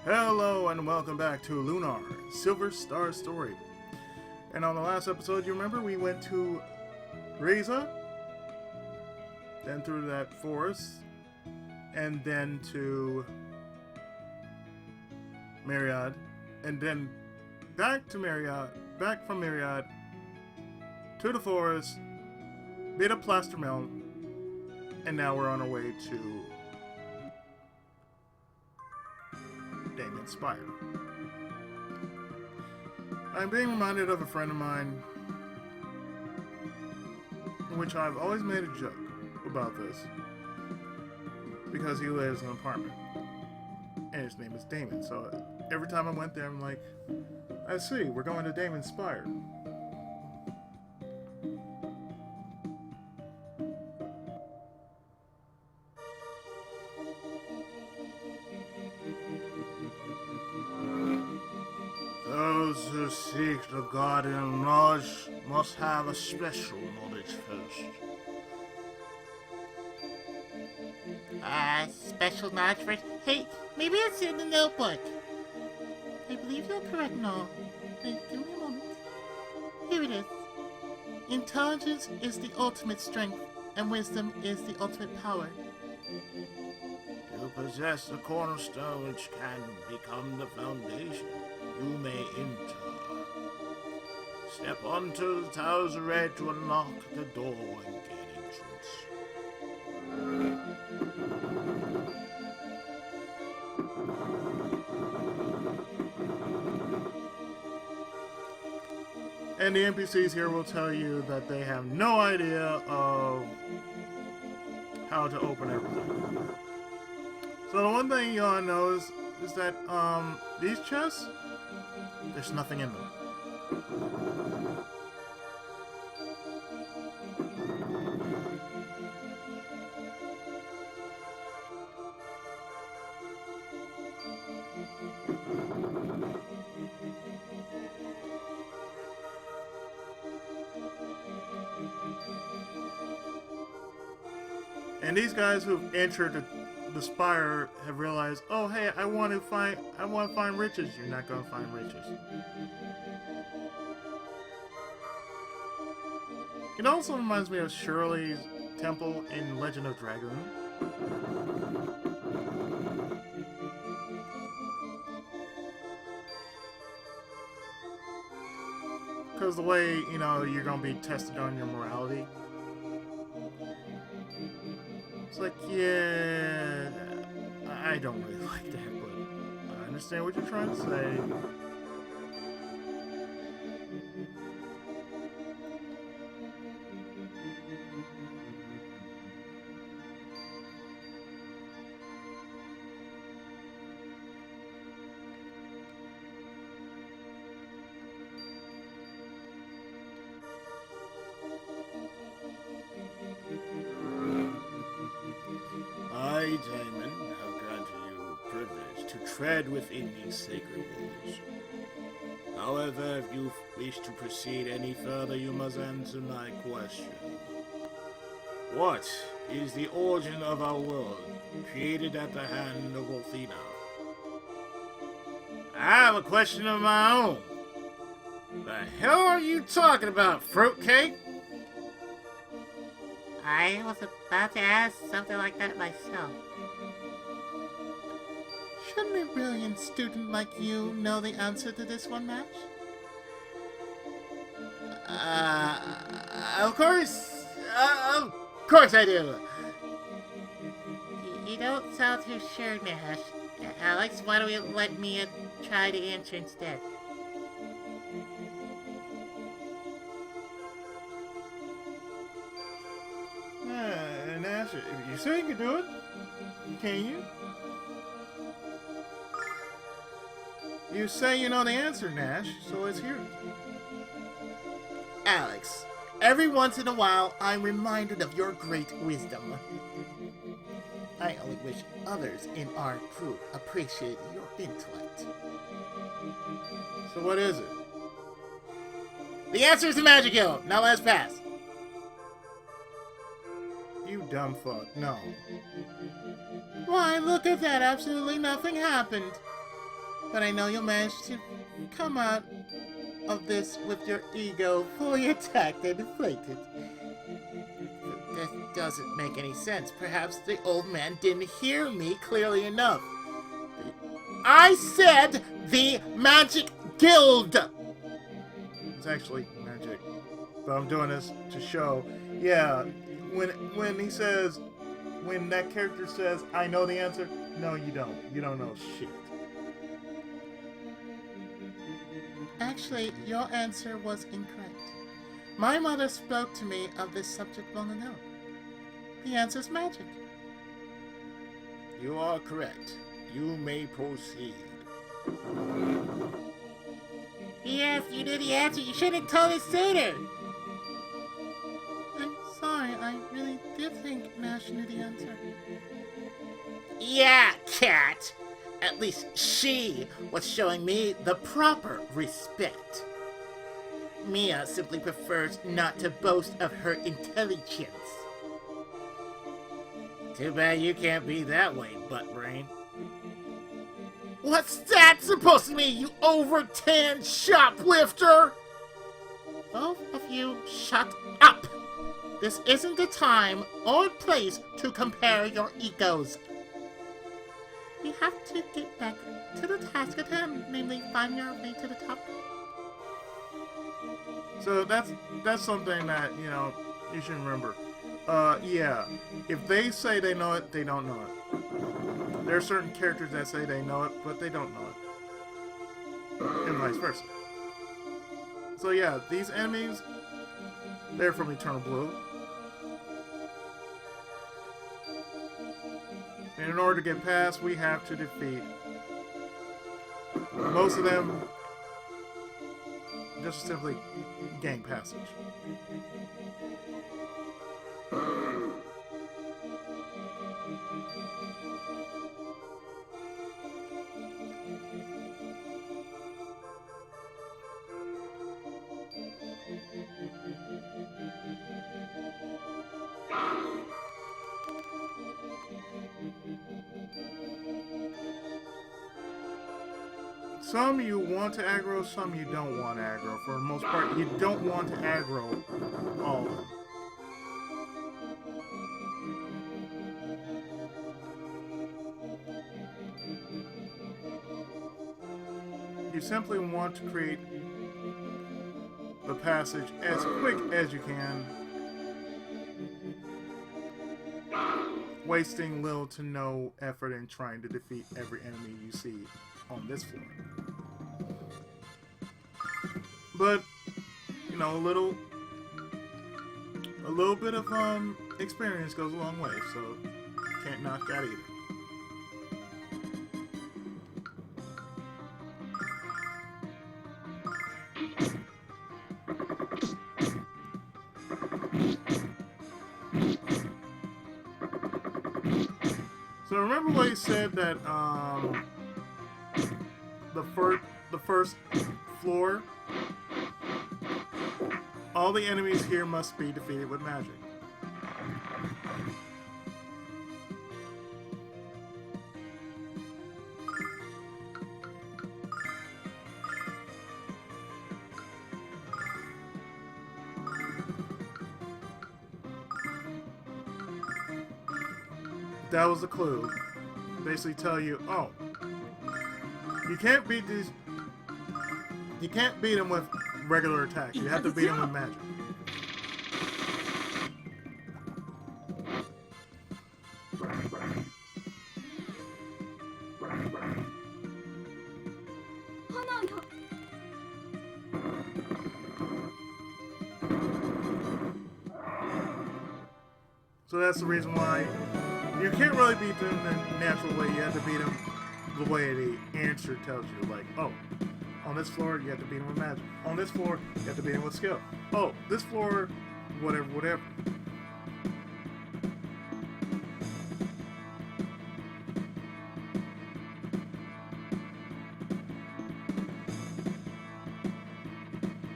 Hello and welcome back to Lunar, Silver Star Story. And on the last episode, you remember we went to Reza, then through that forest, and then to Meryod, and then back to Meryod, back from Meryod to the forest, bit of plaster mill, and now we're on our way to Damon's Spire. I'm being reminded of a friend of mine, in which I've always made a joke about this, because he lives in an apartment, and his name is Damon. So every time I went there, I'm like, I see, we're going to Damon's Spire. Those who seek the guardian of knowledge must have a special knowledge first. Special knowledge first? Hey, maybe it's in the notebook. I believe you're correct, Noel. Give me a moment. Here it is. Intelligence is the ultimate strength, and wisdom is the ultimate power. You possess the cornerstone which can become the foundation. You may enter. Step onto the towers of red to unlock the door and gain entrance. And the NPCs here will tell you that they have no idea of how to open everything. So the one thing you all know is that these chests, there's nothing in them. And these guys who've entered the Spire have realized, oh hey, I want to find riches. You're not gonna find riches. It also reminds me of Shirley's temple in Legend of Dragoon. Because the way, you're gonna be tested on your morality. It's like, yeah, I don't really like that, but I understand what you're trying to say. I, Damon, have granted you privilege to tread within these sacred walls. However, if you wish to proceed any further, you must answer my question. What is the origin of our world, created at the hand of Athena? I have a question of my own. The hell are you talking about, fruitcake? I was about to ask something like that myself. Shouldn't a brilliant student like you know the answer to this one, Match? Of course I do. You don't sound too sure, Nash. Alex, why don't you let me try to answer instead? Nash, you say you can do it? Can you? You say you know the answer, Nash, so let's hear it. Alex, every once in a while, I'm reminded of your great wisdom. I only wish others in our group appreciate your intellect. So what is it? The answer is the magic hill. Now let's pass. You dumb fuck. No. Why, look at that. Absolutely nothing happened. but I know you'll manage to come out of this with your ego fully attacked and deflated. That doesn't make any sense. Perhaps the old man didn't hear me clearly enough. I said the Magic Guild! It's actually magic. But I'm doing this to show. Yeah, when he says, when that character says, I know the answer, no, you don't. You don't know shit. Actually, your answer was incorrect. My mother spoke to me of this subject long ago. The answer's magic. You are correct. You may proceed. Yes, you knew the answer. You should have told us sooner. I'm sorry. I really did think Mash knew the answer. Yeah, cat! At least she was showing me the proper respect. Mia simply prefers not to boast of her intelligence. Too bad you can't be that way, butt brain. What's that supposed to mean, you over-tanned shoplifter? Both of you shut up. This isn't the time or place to compare your egos. We have to get back to the task at hand, namely finding our way to the top. So that's something that, you know, you should remember. Yeah, if they say they know it, they don't know it. There are certain characters that say they know it, but they don't know it. And vice versa. So yeah, these enemies, they're from Eternal Blue. And in order to get past, we have to defeat most of them. Just simply gain passage. Some you want to aggro, some you don't want to aggro. For the most part, you don't want to aggro all of them. You simply want to create the passage as quick as you can, wasting little to no effort in trying to defeat every enemy you see on this floor. But, you know, a little bit of experience goes a long way, so can't knock that either. So remember what he said that the first floor, all the enemies here must be defeated with magic. That was the clue. Basically tell you, oh, you can't beat these. You can't beat them with regular attacks. You have to beat them with magic. So that's the reason why you can't really beat them the natural way. You have to beat them the way the answer tells you. Like, oh, on this floor, you have to beat them with magic. On this floor, you have to beat them with skill. Oh, this floor, whatever.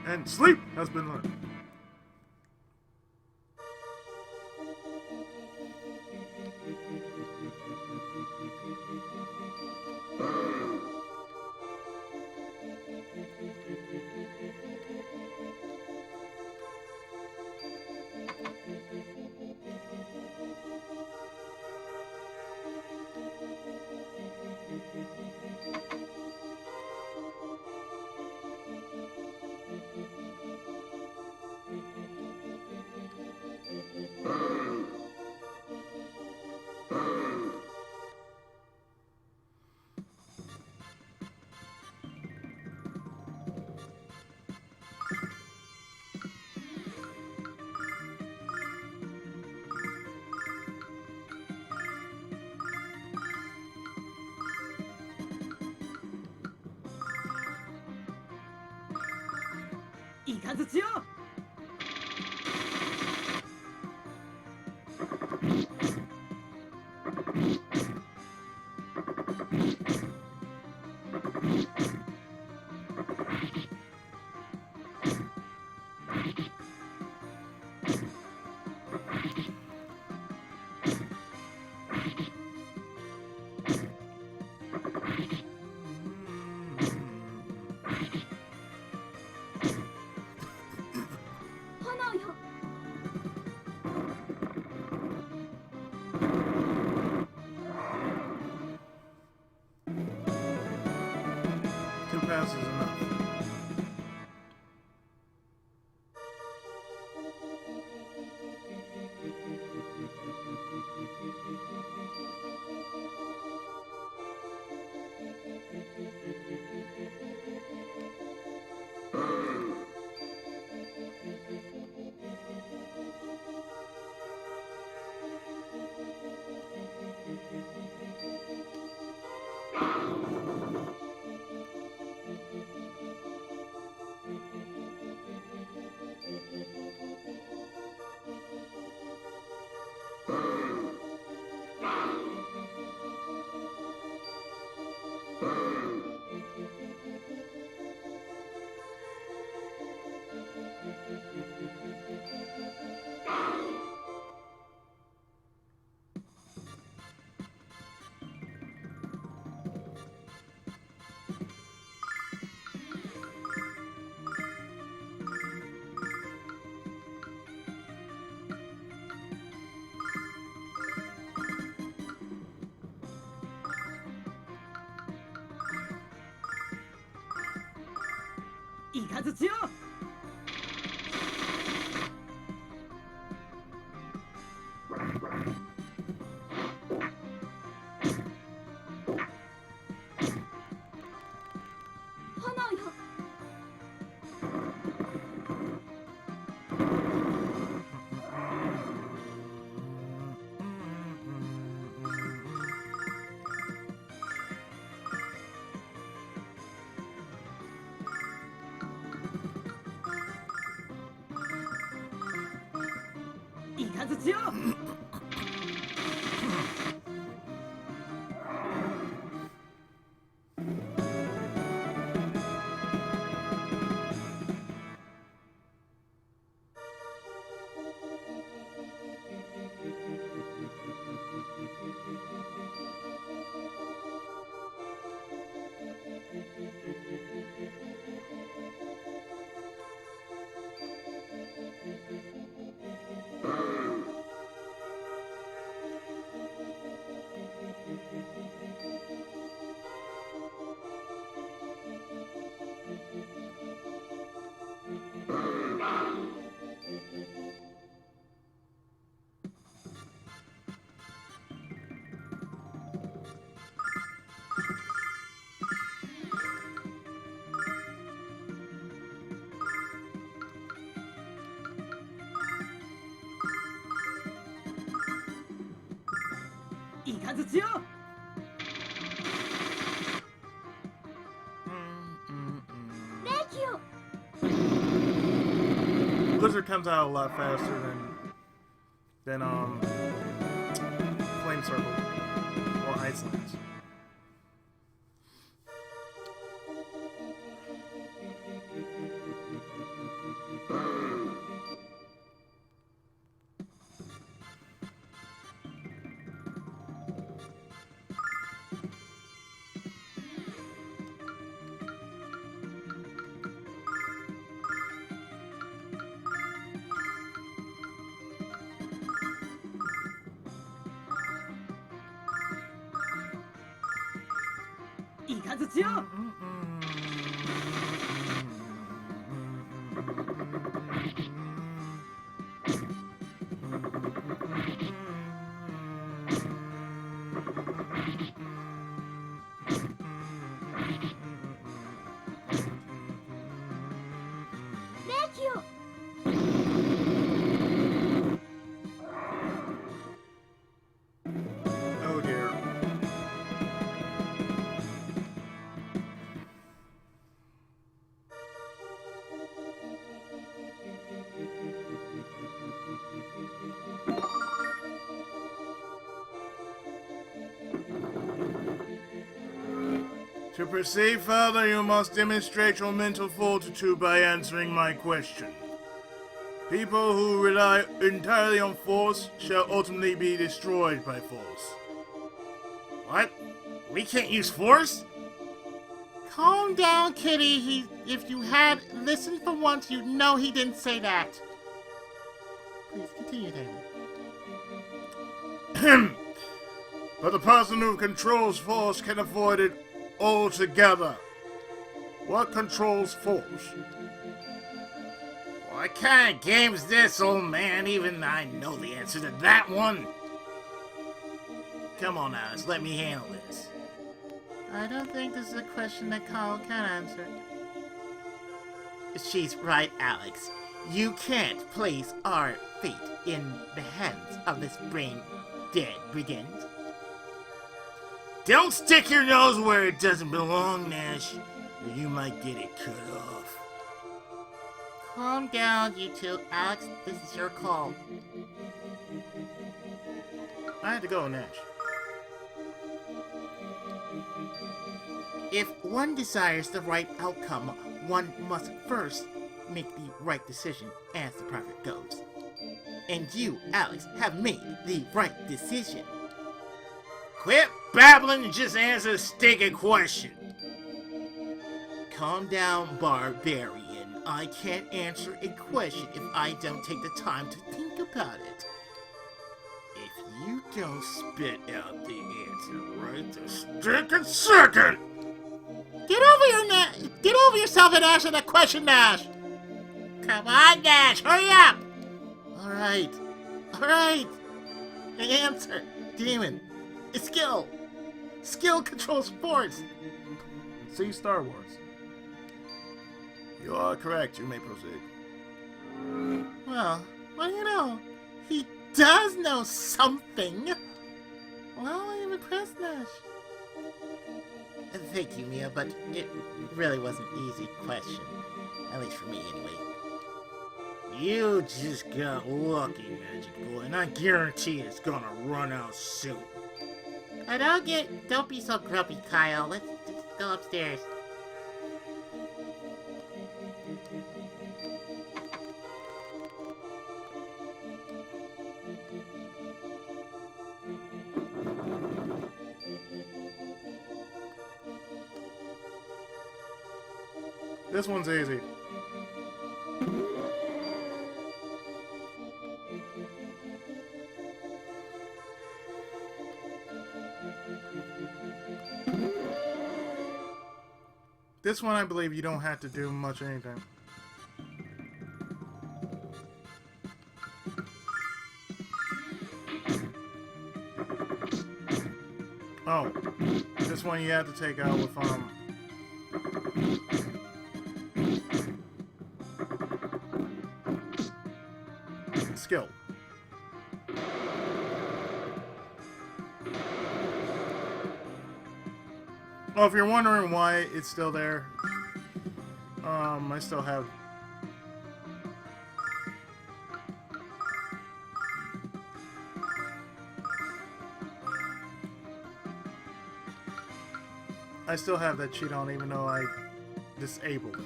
And sleep has been learned. イカズチよ。炎よ。 2 passes is enough.イカズチよ。炎よ。 イカズチよ。イカズチよ。 霊気を。 Blizzard comes out a lot faster than Flame Circle or Icelands.イカズチよ。 霊気を。 Oh dear. To proceed further, you must demonstrate your mental fortitude by answering my question. People who rely entirely on force shall ultimately be destroyed by force. What? We can't use force? Calm down, kitty. If you had listened for once, you'd know he didn't say that. Please continue, Damon. But the person who controls force can avoid it altogether. What controls force? What kind of game's this, old man? Even I know the answer to that one. Come on, Alice, let me handle this. I don't think this is a question that Carl can answer. She's right, Alex. You can't place our fate in the hands of this brain-dead brigand. Don't stick your nose where it doesn't belong, Nash, or you might get it cut off. Calm down, you two. Alex, this is your call. I had to go, Nash. If one desires the right outcome, one must first make the right decision, as the prophet goes. And you, Alex, have made the right decision. Quit babbling and just answer the stinking question. Calm down, barbarian. I can't answer a question if I don't take the time to think about it. If you don't spit out the answer right this stinking second! Get over yourself and answer the question, Nash. Come on, Nash, hurry up! Alright. Answer. Damon. Skill. Skill controls force. See Star Wars. You are correct. You may proceed. Well, what do you know? He does know something. Well, I am impressed, Nash. Thank you, Mia, but it really was an easy question. At least for me, anyway. You just got lucky, Magic Boy, and I guarantee it's gonna run out soon. Don't be so grumpy, Kyle. Let's just go upstairs. This one's easy. This one, I believe you don't have to do much anything. Oh, this one you have to take out with skill. Oh, if you're wondering why it's still there, I still have... I still have that cheat on even though I disabled it.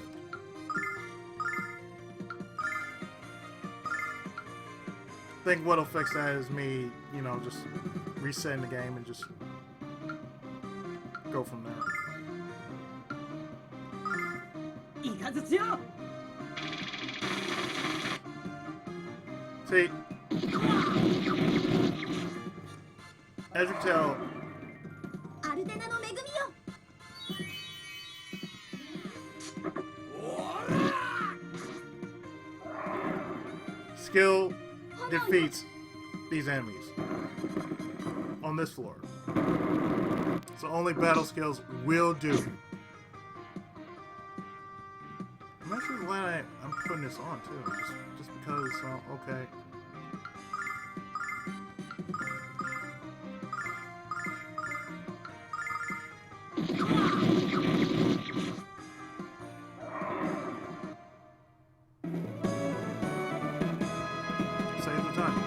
I think what'll fix that is me, you know, just resetting the game and just go from there. イカズチよ See, as you can tell, アルデナの恵みよ skill defeats these enemies on this floor. So only battle skills will do. I'm actually glad I'm putting this on too, just because. Okay. Save the time.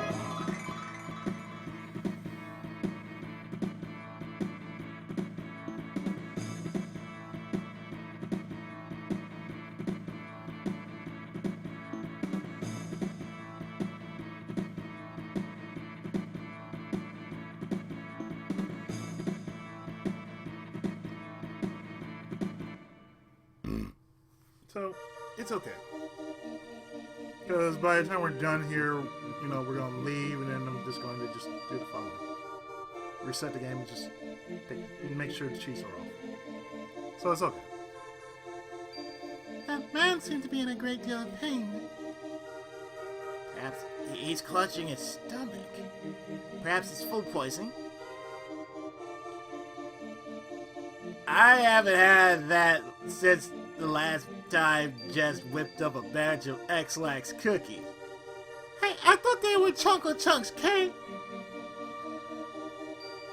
So, it's okay. Because by the time we're done here, you know, we're going to leave, and then I'm just going to just do the following. Reset the game and just make sure the cheats are off. So it's okay. That man seemed to be in a great deal of pain. Perhaps he's clutching his stomach. Perhaps it's food poisoning. I haven't had that since the last time Jess whipped up a batch of X-Lax cookies. Hey, I thought they were Chunko Chunks, Kate.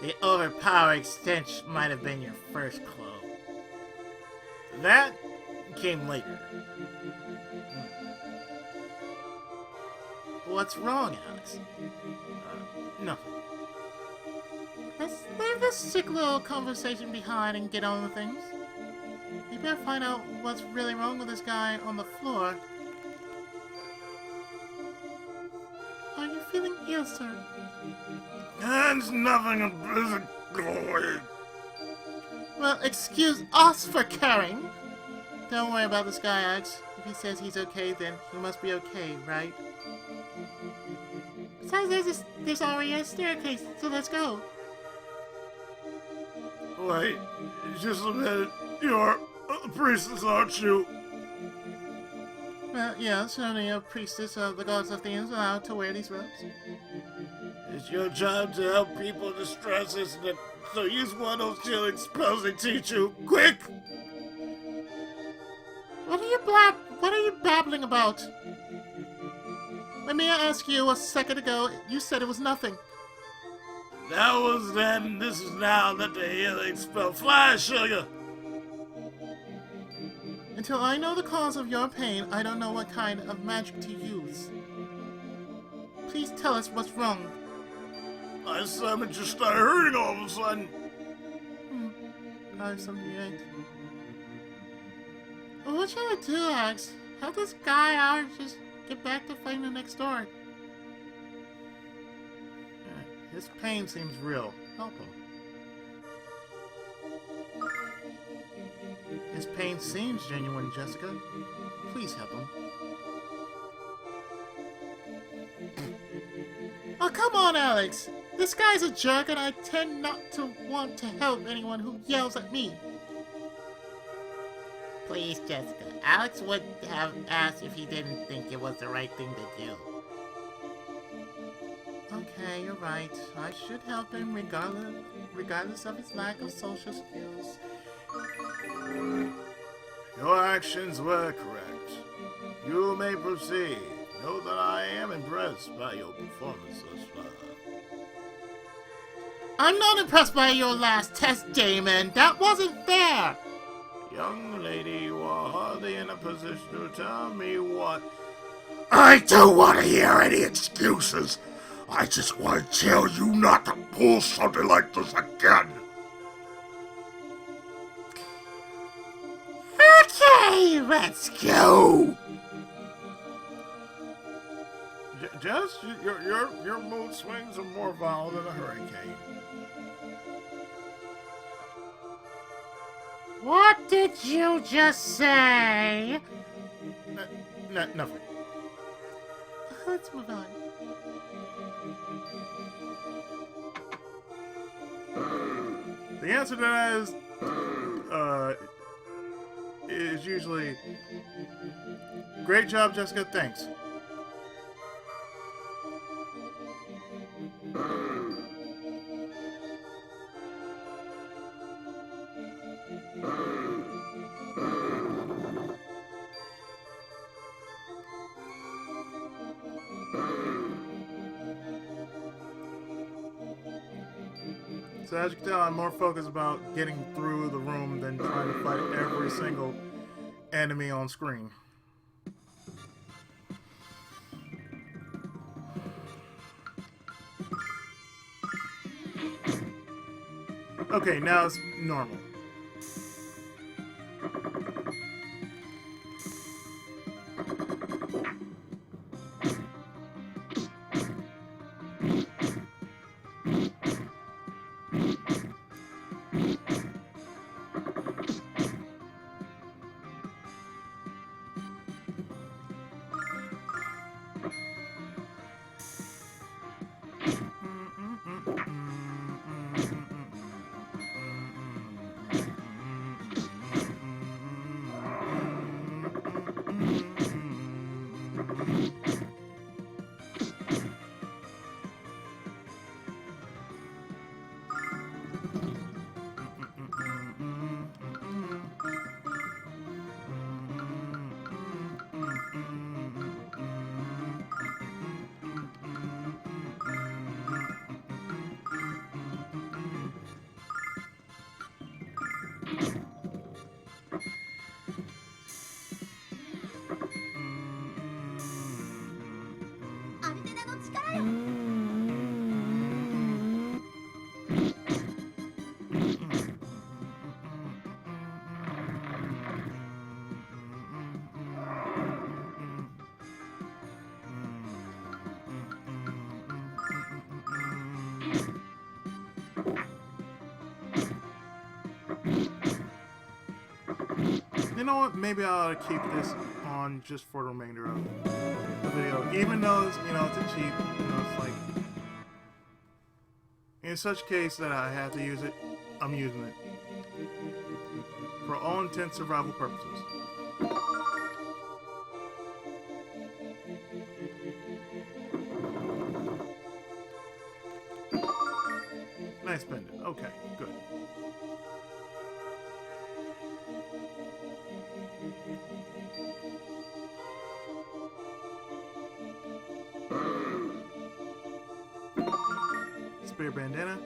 The overpowering stench might have been your first clue. That came later. What's wrong, Alex? Nothing. Let's leave this sick little conversation behind and get on with things. We better find out what's really wrong with this guy on the floor. Are you feeling ill, sir? It's nothing physical. Well, excuse us for caring. Don't worry about this guy, Alex. If he says he's okay, then he must be okay, right? Besides, there's already a staircase, so let's go. Wait, just a minute. You're a priestess, aren't you? Well, yeah, certainly a priestess of the gods of things allowed to wear these robes. It's your job to help people in distress, isn't it? So use one of those healing spells they teach you. Quick! What are you babbling about? Let me ask you, a second ago, you said it was nothing. That was then, this is now. Let the healing spell fly, sugar! Until I know the cause of your pain, I don't know what kind of magic to use. Please tell us what's wrong. My stomach just started hurting all of a sudden. Probably something you ate. Well, what should I do, Alex? Help this guy out or just get back to fighting the next door? His pain seems real. Help him. His pain seems genuine, Jessica. Please help him. Oh, come on, Alex! This guy's a jerk and I tend not to want to help anyone who yells at me. Please, Jessica. Alex would have asked if he didn't think it was the right thing to do. Okay, you're right. I should help him regardless of his lack of social skills. Your actions were correct. You may proceed. Know that I am impressed by your performance thus far. I'm not impressed by your last test, Damon. That wasn't fair. Young lady, you are hardly in a position to tell me what... I don't want to hear any excuses. I just want to tell you not to pull something like this again. Okay, let's go. Jess, your mood swings are more violent than a hurricane. What did you just say? Nothing. Let's move on. The answer to that is usually, great job, Jessica, thanks. So as you can tell, I'm more focused about getting through the room than trying to fight every single enemy on screen. Okay, now it's normal. アルテナの力よ。 You know what? Maybe I ought to keep this on just for the remainder of the video. Even though it's, it's a cheat, it's like... In such case that I have to use it, I'm using it. For all intent survival purposes. Nice pendant. Okay, good. Spare bandana.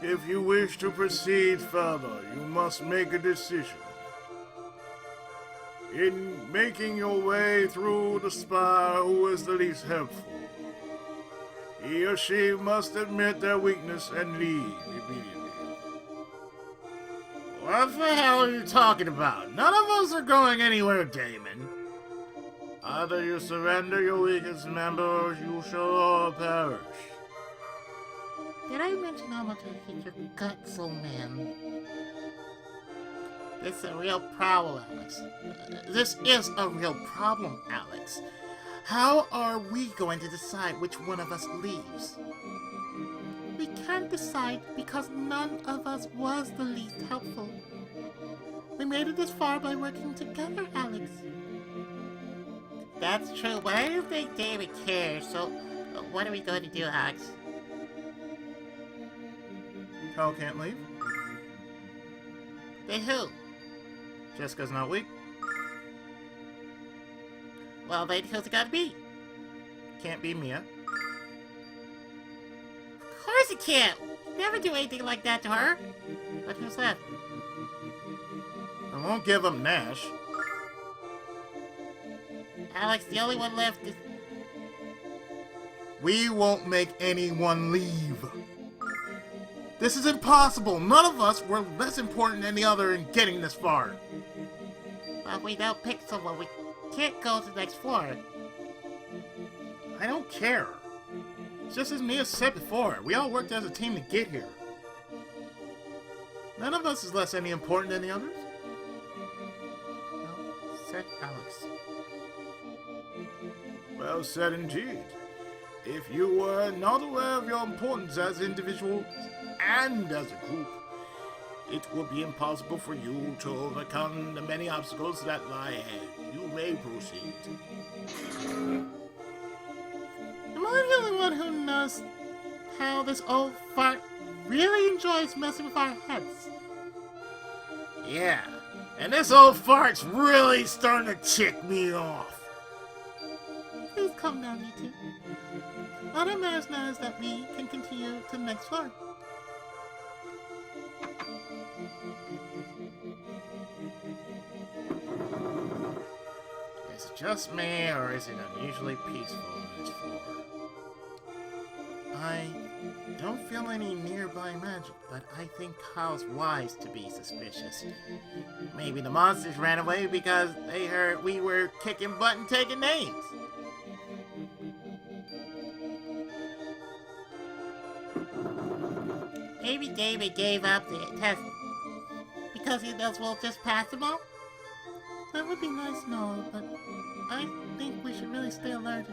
If you wish to proceed further, you must make a decision. In making your way through the Spire, who is the least helpful? He or she must admit their weakness and leave immediately. What the hell are you talking about? None of us are going anywhere, Damon. Either you surrender your weakest member, or you shall all perish. Did I mention how much I hate your guts, old man? This is a real problem, Alex. This is a real problem, Alex. How are we going to decide which one of us leaves? We can't decide because none of us was the least helpful. We made it this far by working together, Alex. That's true, but I don't think David cares, so what are we going to do, Alex? Cal can't leave. Then who? Jessica's not weak. Well, then who's it gotta be? Can't be Mia. Of course it can't! Never do anything like that to her. But who's left? I won't give him Nash. Alex, the only one left is... We won't make anyone leave. This is impossible. None of us were less important than the other in getting this far. Well, if we don't pick someone, we can't go to the next floor. I don't care. It's just as Mia said before, we all worked as a team to get here. None of us is less any important than the others. Well said, Alex. Well said indeed. If you were not aware of your importance as individuals and as a group, it would be impossible for you to overcome the many obstacles that lie ahead. You may proceed. Am I the only one who knows how this old fart really enjoys messing with our heads? Yeah, and this old fart's really starting to tick me off. Please calm down, you two. All that matters now is that we can continue to the next floor. Is it just me, or is it unusually peaceful on this floor? I don't feel any nearby magic, but I think Kyle's wise to be suspicious. Maybe the monsters ran away because they heard we were kicking butt and taking names. Maybe David gave up the test because he knows we'll just pass them all? That would be nice, Noah, but I think we should really stay alert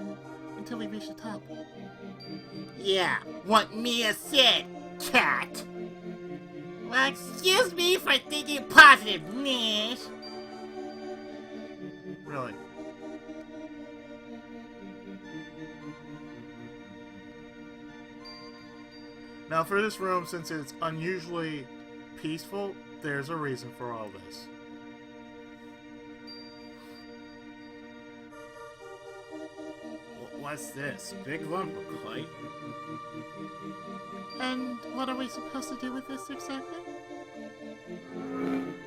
until we reach the top. Yeah, what Mia said, cat. Well, excuse me for thinking positive, Nish. Really. Now for this room, since it's unusually peaceful, there's a reason for all this. What's this? Big lump of clay? And what are we supposed to do with this exactly?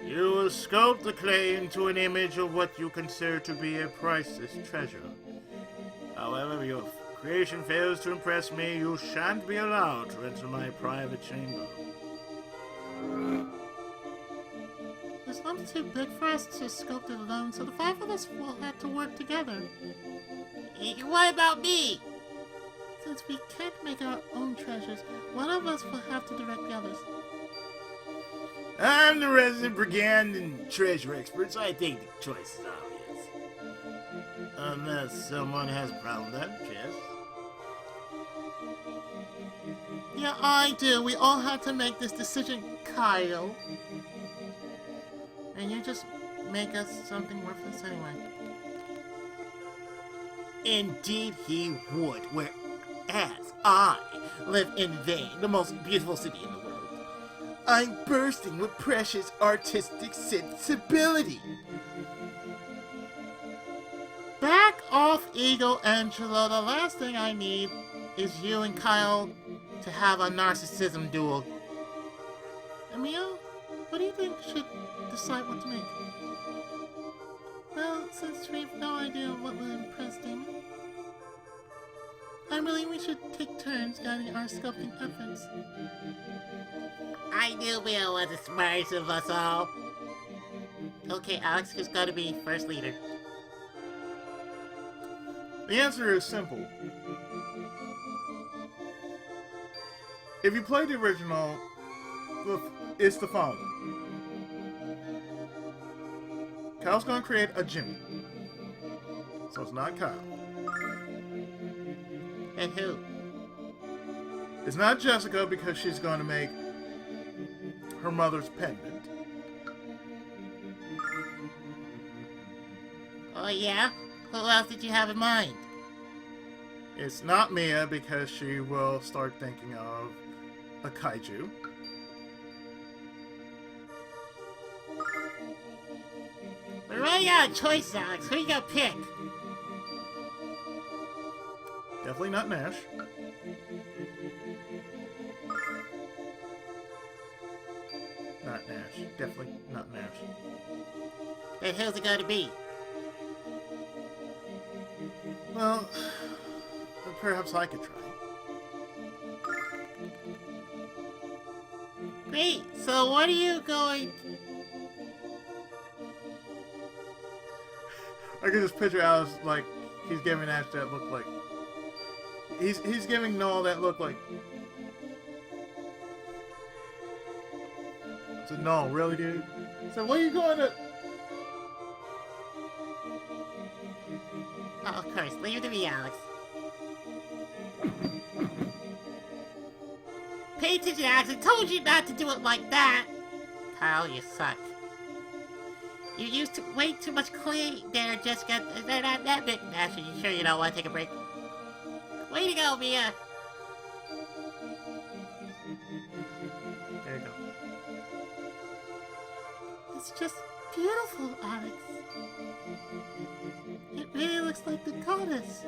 You will sculpt the clay into an image of what you consider to be a priceless treasure. However, if your creation fails to impress me, you shan't be allowed to enter my private chamber. This lump's too big for us to sculpt it alone, so the 5 of us will have to work together. What about me? Since we can't make our own treasures, one of us will have to direct the others. I'm the resident brigand and treasure expert, so I think the choice is obvious. Unless someone has a problem with that, Jess. Yeah, I do. We all had to make this decision, Kyle. And you just make us something worthless anyway. Indeed he would, whereas I live in Vane, the most beautiful city in the world. I'm bursting with precious artistic sensibility. Back off, Ego Angelo. The last thing I need is you and Kyle to have a narcissism duel. Emil, what do you think should decide what to make? Well, since we have no idea what will impress Damon, I believe we should take turns guiding our sculpting efforts. I knew Will was the smartest of us all. Okay, Alex, who's got to be first leader? The answer is simple. If you play the original, it's the following. Kyle's gonna create a Jimmy. So it's not Kyle. And who? It's not Jessica because she's gonna make her mother's pendant. Oh yeah? Who else did you have in mind? It's not Mia because she will start thinking of a kaiju. We're running out of choices, Alex. Who you gonna pick? Definitely not Nash. Not Nash. Definitely not Nash. Then who's it gonna be? Well, perhaps I could try. Great. So what are you going? I can just picture Alice like he's giving Ash that look like he's giving Noel that look like. So no, really, dude. So what are you going to? Oh, of course. Leave it to me, Alex. Pay attention, Alex. I told you not to do it like that. Kyle, you suck. You used way too much clay there, Jessica. They're not that big. Ash, are you sure you don't want to take a break? Way to go, Mia. There you go. It's just beautiful, Alex. It really looks like the goddess.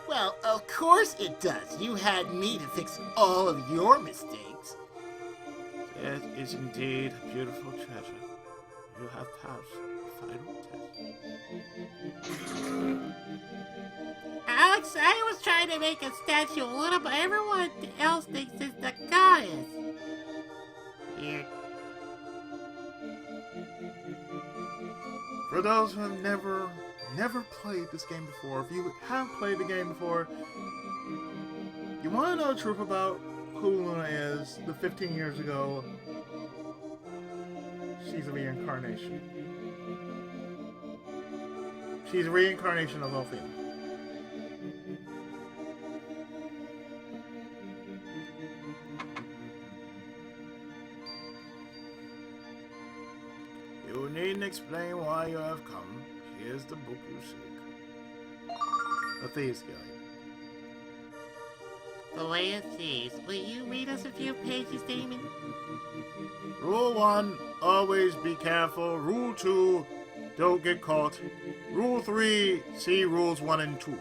Well, of course it does. You had me to fix all of your mistakes. It is indeed a beautiful treasure. You have passed the final test. Alex, I was trying to make a statue of Luna, but everyone else thinks it's the goddess. Weird. For those who have never played this game before, if you have played the game before, you want to know the truth about who Luna is, the 15 years ago, she's a reincarnation. She's a reincarnation of Althea. You needn't explain why you have come. Here's the book you seek. The Thieves' Guide. The Way of Thieves. Will you read us a few pages, Damon? Rule 1, always be careful. Rule 2, don't get caught. Rule 3, see rules 1 and 2.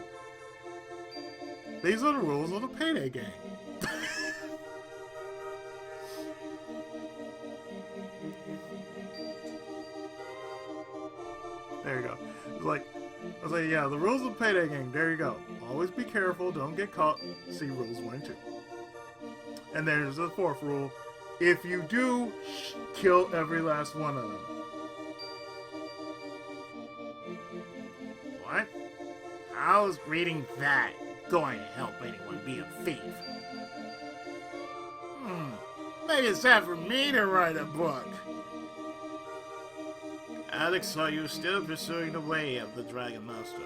These are the rules of the Payday game. There you go. I was like, yeah, the rules of the Payday game. There you go. Always be careful. Don't get caught. See rules 1 and 2. And there's the 4th rule. If you do, kill every last one of them. What? How's reading that going to help anyone be a thief? Maybe it's time for me to write a book. Alex, are you still pursuing the way of the Dragon Master?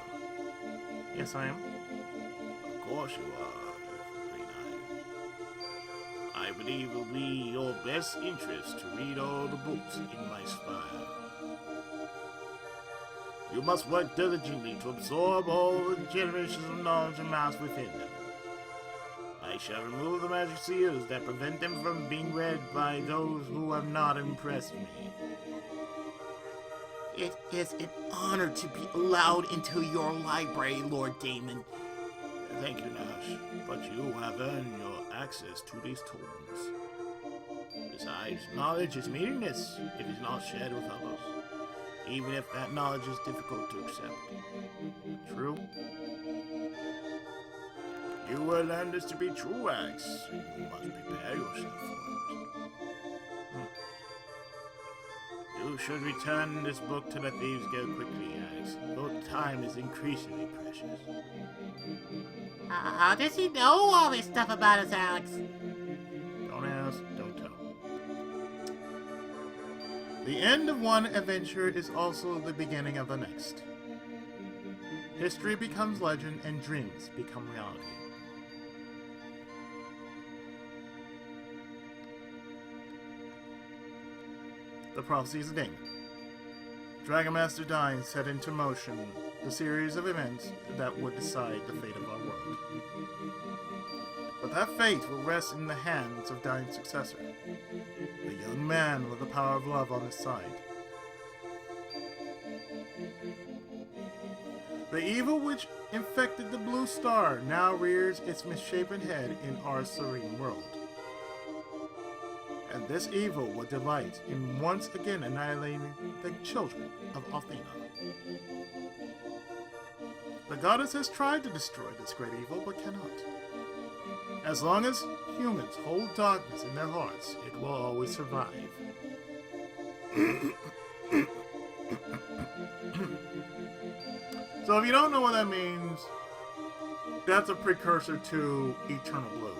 Yes, I am. Of course you are, Green Eye. I believe it will be your best interest to read all the books in my Spire. You must work diligently to absorb all the generations of knowledge amassed within them. I shall remove the magic seals that prevent them from being read by those who have not impressed me. It is an honor to be allowed into your library, Lord Damon. Thank you, Nash, but you have earned your access to these tomes. Besides, knowledge is meaningless if it is not shared with others, even if that knowledge is difficult to accept. True? You will learn this to be true, Alex. You must prepare yourself for it. You should return this book to the Thieves' Guild quickly, Alex, though time is increasingly precious. How does he know all this stuff about us, Alex? Don't ask, don't tell. The end of one adventure is also the beginning of the next. History becomes legend and dreams become reality. The Prophecies of Damon. Dragon Master Dyne set into motion the series of events that would decide the fate of our world. But that fate will rest in the hands of Dyne's successor, a young man with the power of love on his side. The evil which infected the Blue Star now rears its misshapen head in our serene world. And this evil will delight in once again annihilating the children of Athena. The goddess has tried to destroy this great evil, but cannot. As long as humans hold darkness in their hearts, it will always survive. So if you don't know what that means, that's a precursor to Eternal Blue.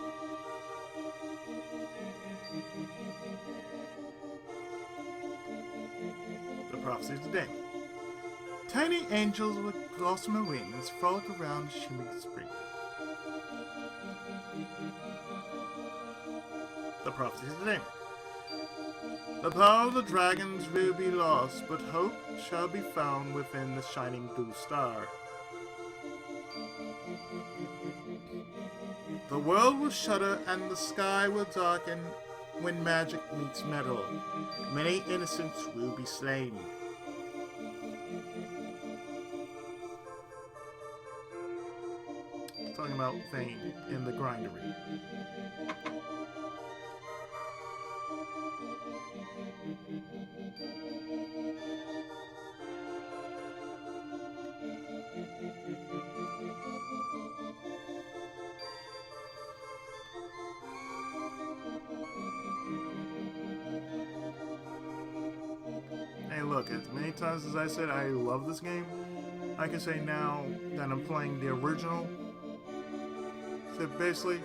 The Prophecies of Damon. Tiny angels with gossamer wings frolic around the shimmering spring. The Prophecies of Damon. The power of the dragons will be lost, but hope shall be found within the shining blue star. The world will shudder and the sky will darken when magic meets metal. Many innocents will be slain. Talking about Thane in the grindery. look, as many times as I said I love this game, I can say now that I'm playing the original. So basically,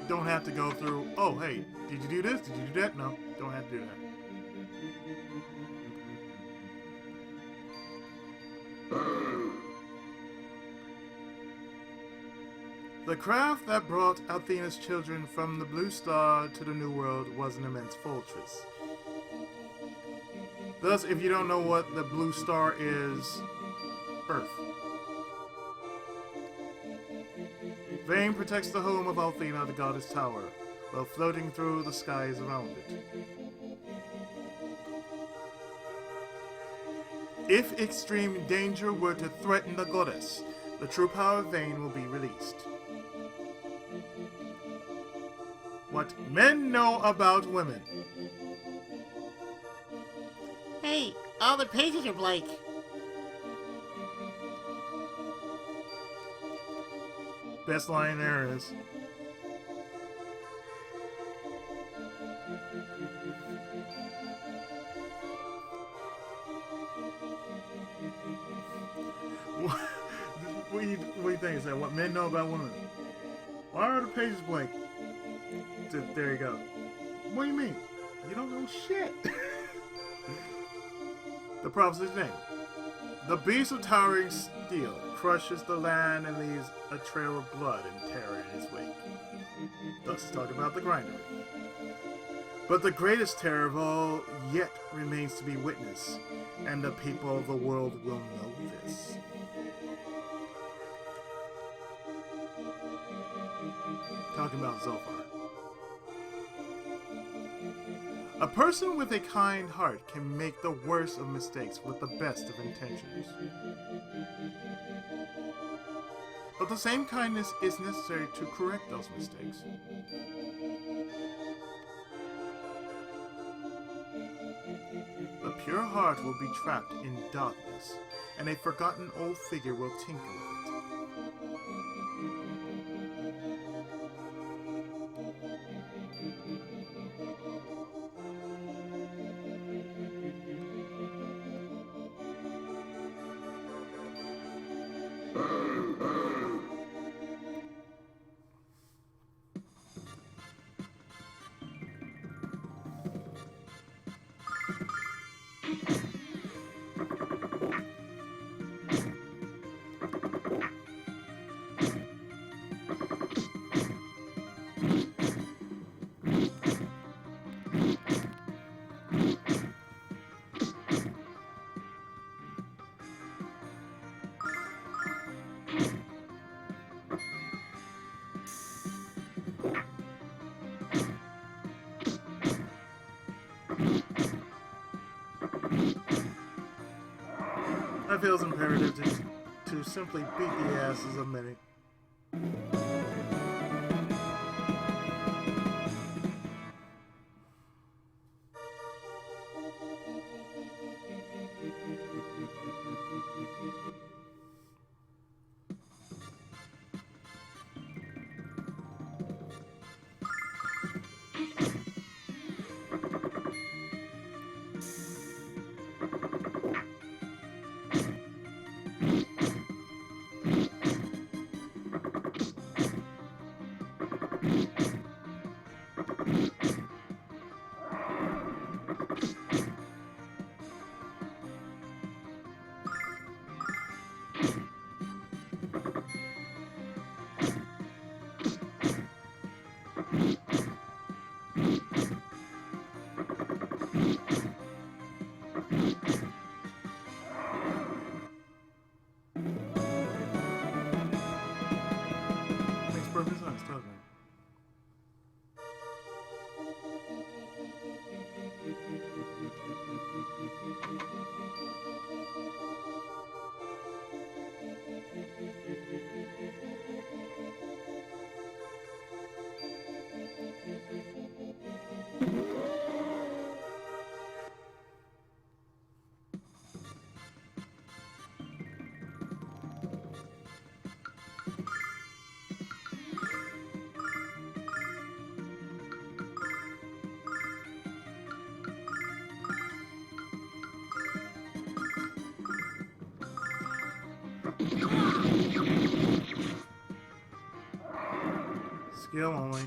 don't have to go through, oh, hey, did you do this? Did you do that? No, don't have to do that. The craft that brought Athena's children from the Blue Star to the New World was an immense fortress. Thus, if you don't know what the Blue Star is, Earth. Vane protects the home of Athena, the goddess tower, while floating through the skies around it. If extreme danger were to threaten the goddess, the true power of Vane will be released. What men know about women. Hey, all the pages are blank. Best line there is. What do you think? Is that what men know about women? Why are the pages blank? There you go. What do you mean? You don't know shit. The prophecy's name. The beast of towering steel crushes the land and leaves a trail of blood and terror in its wake. Thus talk about the grinder. But the greatest terror of all yet remains to be witnessed, and the people of the world will know this. Talking about Zophar. A person with a kind heart can make the worst of mistakes with the best of intentions. But the same kindness is necessary to correct those mistakes. The pure heart will be trapped in darkness, and a forgotten old figure will tinkle with it. I feel it's imperative to simply beat the asses of many. Skill only.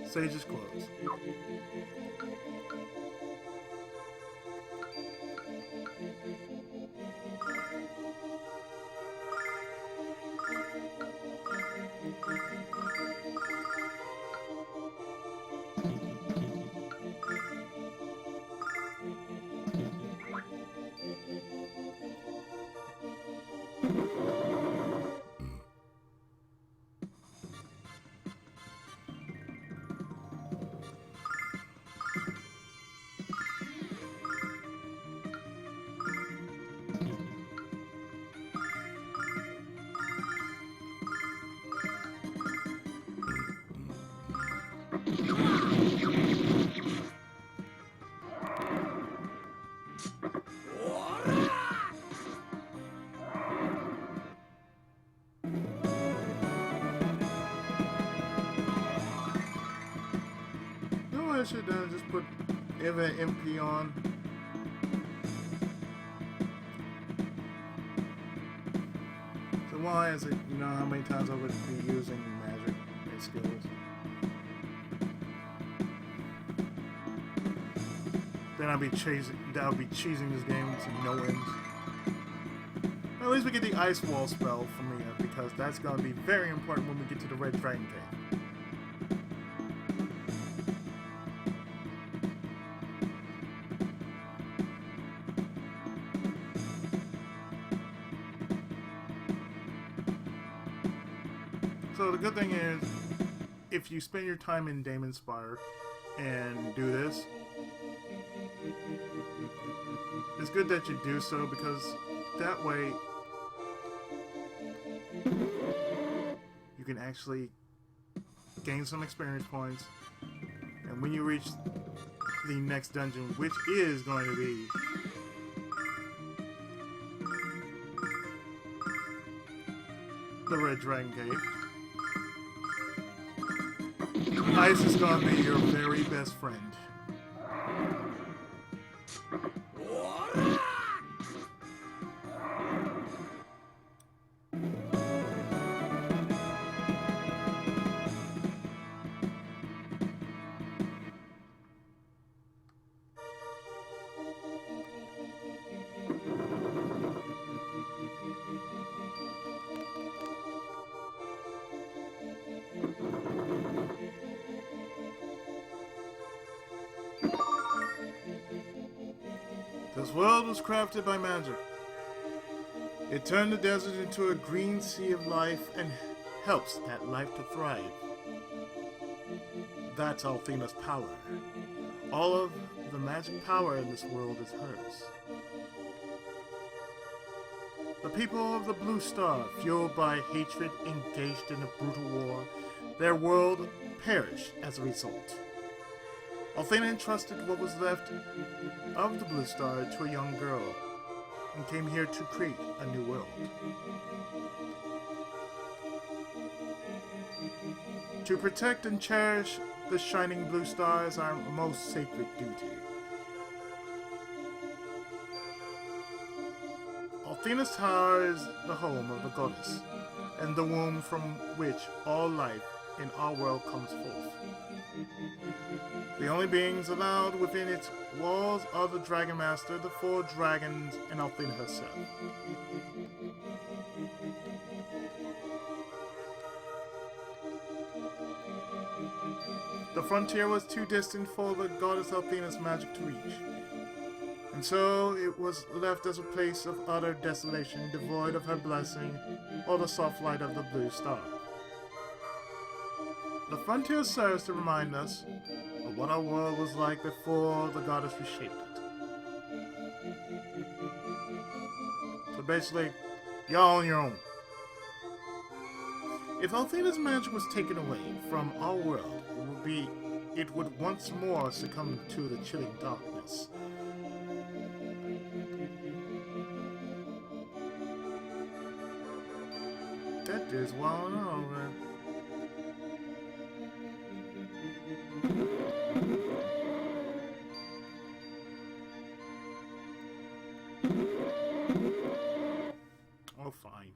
Sage is closed. I should just put Eva MP on. So why is it, you know how many times I would be using magic and skills? Then I'd be cheesing this game to no end. At least we get the Ice Wall spell from Mia, because that's going to be very important when we get to the Red Dragon Cave. So the good thing is, if you spend your time in Damon Spire and do this, it's good that you do so, because that way you can actually gain some experience points, and when you reach the next dungeon, which is going to be the Red Dragon Cave, Ice is going to be your very best friend. This world was crafted by magic. It turned the desert into a green sea of life and helps that life to thrive. That's Althena's power. All of the magic power in this world is hers. The people of the Blue Star, fueled by hatred, engaged in a brutal war, their world perished as a result. Althena entrusted what was left of the Blue Star to a young girl, and came here to create a new world. To protect and cherish the shining blue star is our most sacred duty. Althena's tower is the home of the goddess, and the womb from which all life in our world comes forth. The only beings allowed within its walls are the Dragon Master, the 4 dragons, and Althena herself. The frontier was too distant for the goddess Althena's magic to reach, and so it was left as a place of utter desolation, devoid of her blessing or the soft light of the blue star. The frontier serves to remind us of what our world was like before the goddess reshaped it. So basically, you're on your own. If Althena's magic was taken away from our world, it would once more succumb to the chilling darkness. That is well known, man. Oh, fine.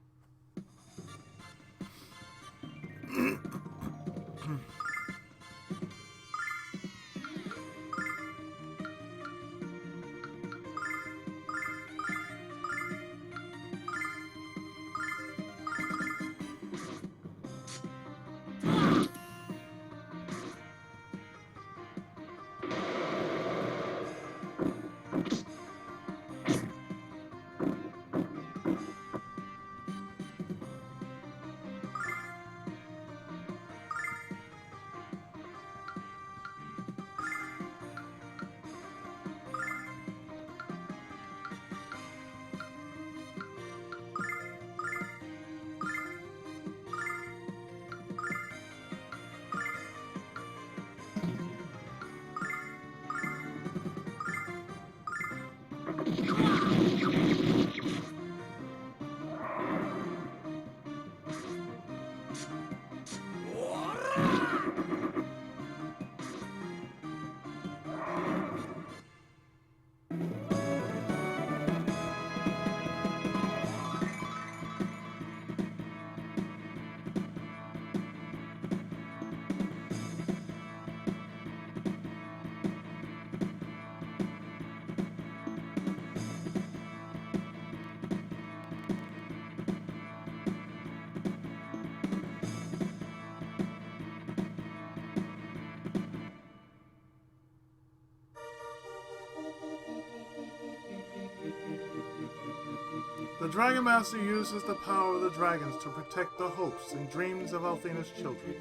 The Dragon Master uses the power of the dragons to protect the hopes and dreams of Althena's children.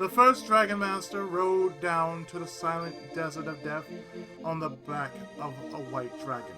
The first Dragon Master rode down to the silent desert of death on the back of a white dragon.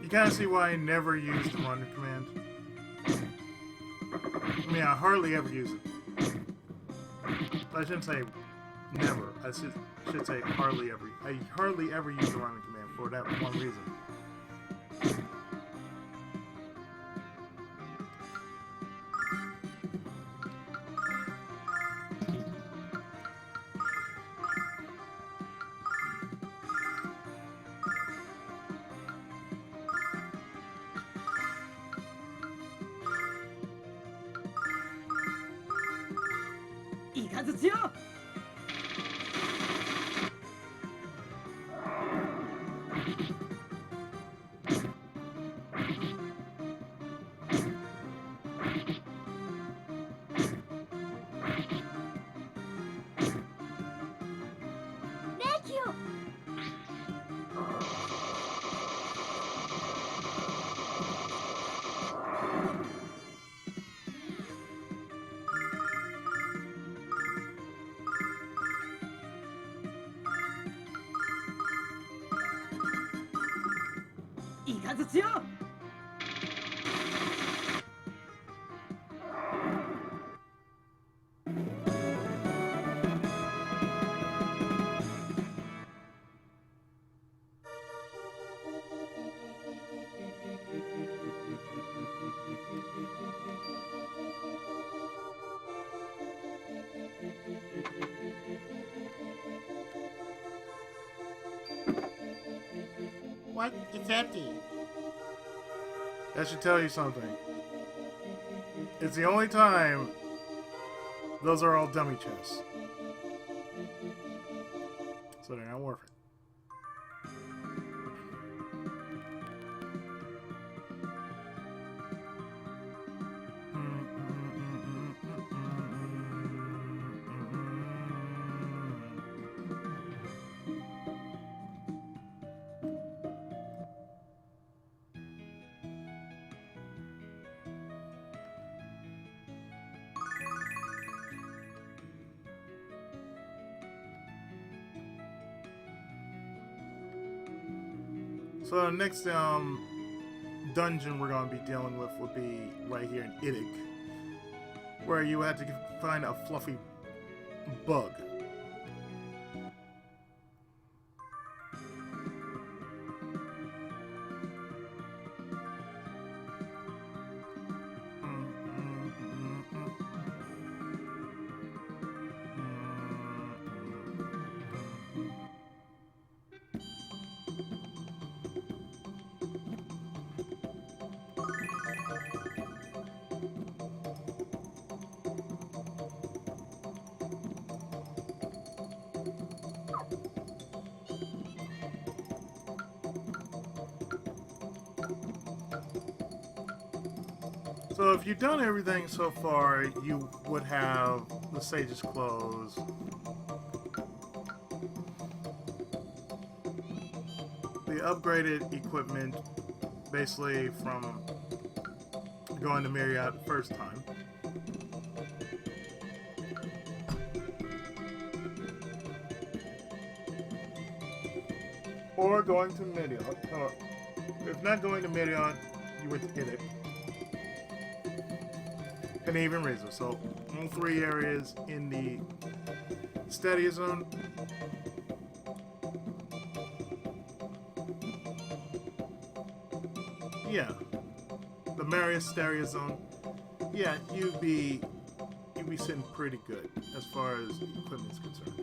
You kind of see why I never use the run command. I mean, I hardly ever use it. But I shouldn't say never. I should say hardly ever. I hardly ever use the run command for that one reason. 発しよう What? It's empty. That should tell you something. It's the only time those are all dummy chests. So they're not worth it. So the next dungeon we're going to be dealing with would be right here in Idic, where you had to find a fluffy bug. So if you've done everything so far, you would have the Sage's Clothes, the upgraded equipment, basically from going to Meryod the first time. Or going to Meryod. Or if not going to Meryod, you went to Idic. And even Razor. So, all three areas in the Stadia Zone. Yeah. The Meryod Stadia Zone. Yeah, you'd be sitting pretty good as far as equipment is concerned.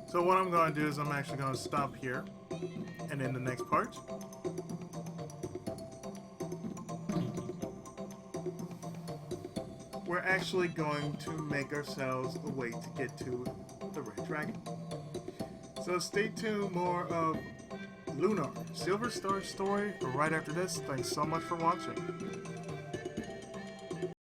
So what I'm going to do is I'm actually going to stop here, and in the next part, we're actually going to make ourselves a way to get to the Red Dragon. So stay tuned, more of Lunar, Silver Star story right after this. Thanks so much for watching.